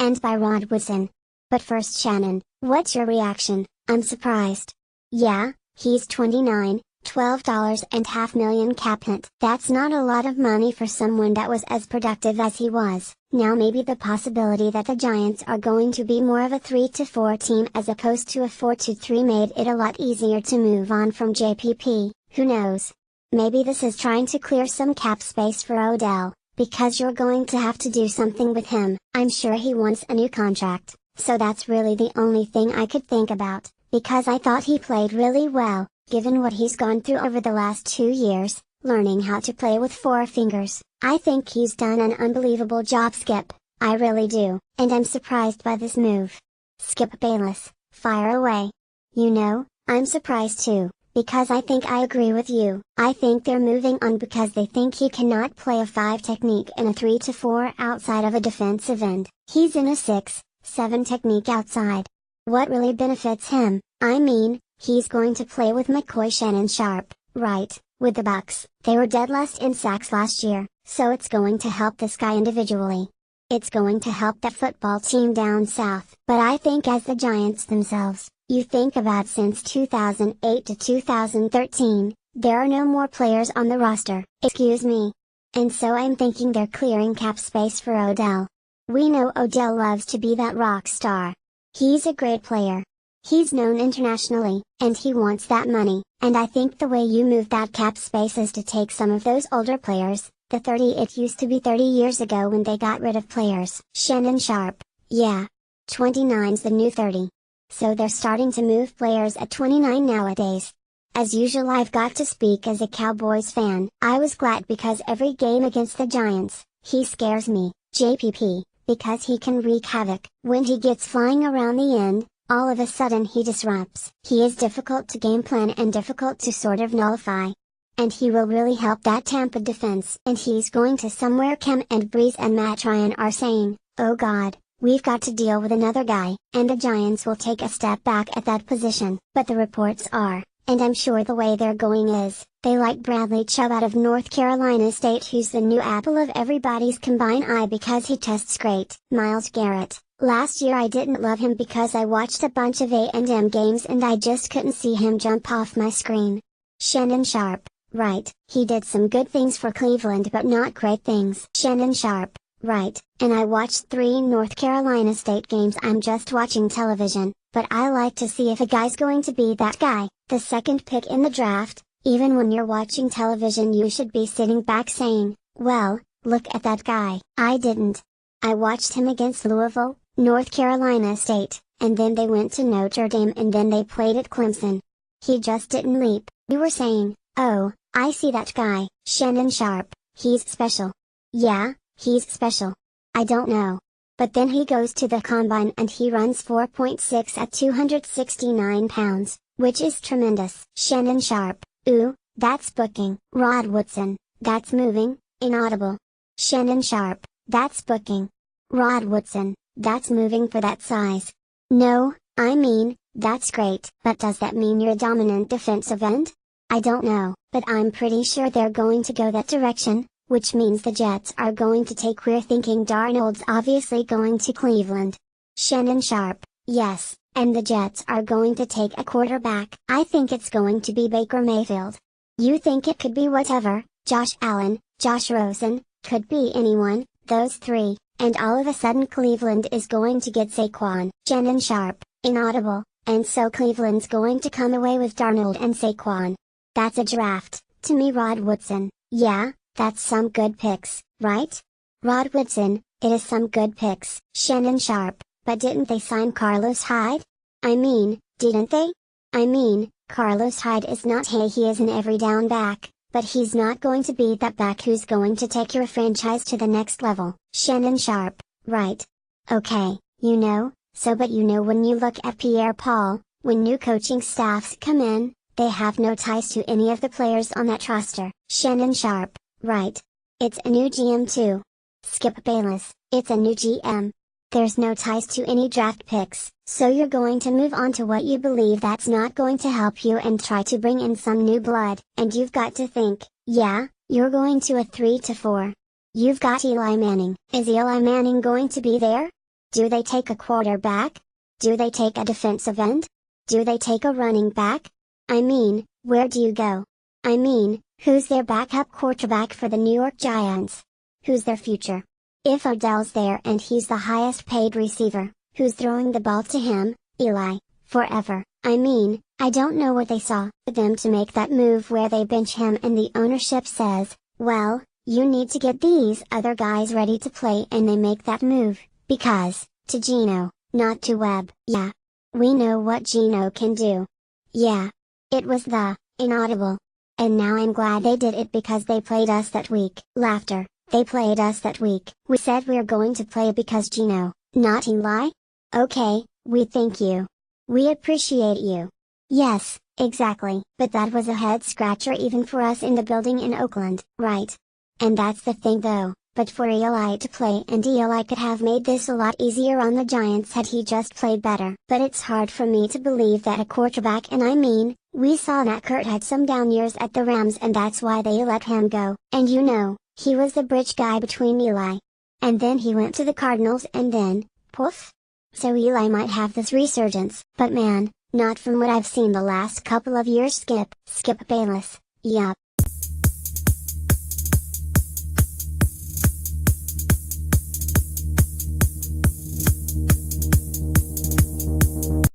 and by Rod Woodson. But first, Shannon, what's your reaction? I'm surprised. Yeah, he's 29, $12.5 million cap hit. That's not a lot of money for someone that was as productive as he was. Now maybe the possibility that the Giants are going to be more of a 3-4 team as opposed to a 4-3 made it a lot easier to move on from JPP, who knows? Maybe this is trying to clear some cap space for Odell, because you're going to have to do something with him. I'm sure he wants a new contract, so that's really the only thing I could think about, because I thought he played really well, given what he's gone through over the last 2 years, learning how to play with 4 fingers. I think he's done an unbelievable job, Skip, I really do, and I'm surprised by this move. Skip Bayless, fire away. You know, I'm surprised too, because I think I agree with you. I think they're moving on because they think he cannot play a 5 technique in a 3-4 outside of a defensive end. He's in a 6-7 technique outside. What really benefits him? I mean, he's going to play with McCoy, Shannon, Sharp, right? With the Bucs, they were dead last in sacks last year, so it's going to help this guy individually. It's going to help that football team down south. But I think as the Giants themselves, you think about since 2008 to 2013, there are no more players on the roster. Excuse me. And so I'm thinking they're clearing cap space for Odell. We know Odell loves to be that rock star. He's a great player. He's known internationally, and he wants that money, and I think the way you move that cap space is to take some of those older players, the 30 it used to be 30 years ago when they got rid of players. Shannon Sharp, yeah. 29's the new 30. So they're starting to move players at 29 nowadays. As usual, I've got to speak as a Cowboys fan. I was glad because every game against the Giants, he scares me, JPP, because he can wreak havoc. When he gets flying around the end, all of a sudden he disrupts. He is difficult to game plan and difficult to sort of nullify. And he will really help that Tampa defense. And he's going to somewhere Cam and Breeze and Matt Ryan are saying, oh God, we've got to deal with another guy. And the Giants will take a step back at that position. But the reports are, and I'm sure the way they're going is, they like Bradley Chubb out of North Carolina State, who's the new apple of everybody's combined eye because he tests great. Myles Garrett. Last year I didn't love him because I watched a bunch of A&M games and I just couldn't see him jump off my screen. Shannon Sharp, right, he did some good things for Cleveland but not great things. Shannon Sharp, right, and I watched 3 North Carolina State games. I'm just watching television, but I like to see if a guy's going to be that guy, the second pick in the draft. Even when you're watching television you should be sitting back saying, well, look at that guy. I didn't. I watched him against Louisville, North Carolina State, and then they went to Notre Dame and then they played at Clemson. He just didn't leap. We were saying, oh, I see that guy. Shannon Sharp, he's special. Yeah, he's special. I don't know. But then he goes to the combine and he runs 4.6 at 269 pounds, which is tremendous. Shannon Sharp, ooh, that's booking. Rod Woodson, that's moving, inaudible. Shannon Sharp, that's booking. Rod Woodson, that's moving for that size. No, I mean, that's great. But does that mean you're a dominant defensive end? I don't know, but I'm pretty sure they're going to go that direction, which means the Jets are going to take. We're thinking Darnold's obviously going to Cleveland. Shannon Sharp, yes, and the Jets are going to take a quarterback. I think it's going to be Baker Mayfield. You think it could be whatever, Josh Allen, Josh Rosen, could be anyone, those 3. And all of a sudden Cleveland is going to get Saquon. Shannon Sharp, inaudible, and so Cleveland's going to come away with Darnold and Saquon. That's a draft, to me. Rod Woodson, yeah, that's some good picks, right? Rod Woodson, it is some good picks. Shannon Sharp, but didn't they sign Carlos Hyde? I mean, didn't they? I mean, Carlos Hyde is not he is an every down back. But he's not going to be that back who's going to take your franchise to the next level. Shannon Sharp, right. Okay, but when you look at Pierre-Paul, when new coaching staffs come in, they have no ties to any of the players on that roster. Shannon Sharp, right. It's a new GM too. Skip Bayless, it's a new GM. There's no ties to any draft picks, so you're going to move on to what you believe that's not going to help you and try to bring in some new blood. And you've got to think, yeah, you're going to a 3-4. You've got Eli Manning. Is Eli Manning going to be there? Do they take a quarterback? Do they take a defensive end? Do they take a running back? I mean, where do you go? I mean, who's their backup quarterback for the New York Giants? Who's their future? If Odell's there and he's the highest paid receiver, who's throwing the ball to him? Eli, forever. I mean, I don't know what they saw for them to make that move where they bench him and the ownership says, well, you need to get these other guys ready to play, and they make that move, because, to Geno, not to Webb. Yeah. We know what Geno can do. Yeah. It was the inaudible. And now I'm glad they did it because they played us that week. Laughter. They played us that week. We said we're going to play because Geno, not Eli? Okay, we thank you. We appreciate you. Yes, exactly. But that was a head scratcher even for us in the building in Oakland, right? And that's the thing though, but for Eli to play, and Eli could have made this a lot easier on the Giants had he just played better. But it's hard for me to believe that a quarterback, and I mean, we saw that Kurt had some down years at the Rams and that's why they let him go. And you know, he was the bridge guy between Eli. And then he went to the Cardinals and then, poof. So Eli might have this resurgence, but man, not from what I've seen the last couple of years. Skip Bayless, yup.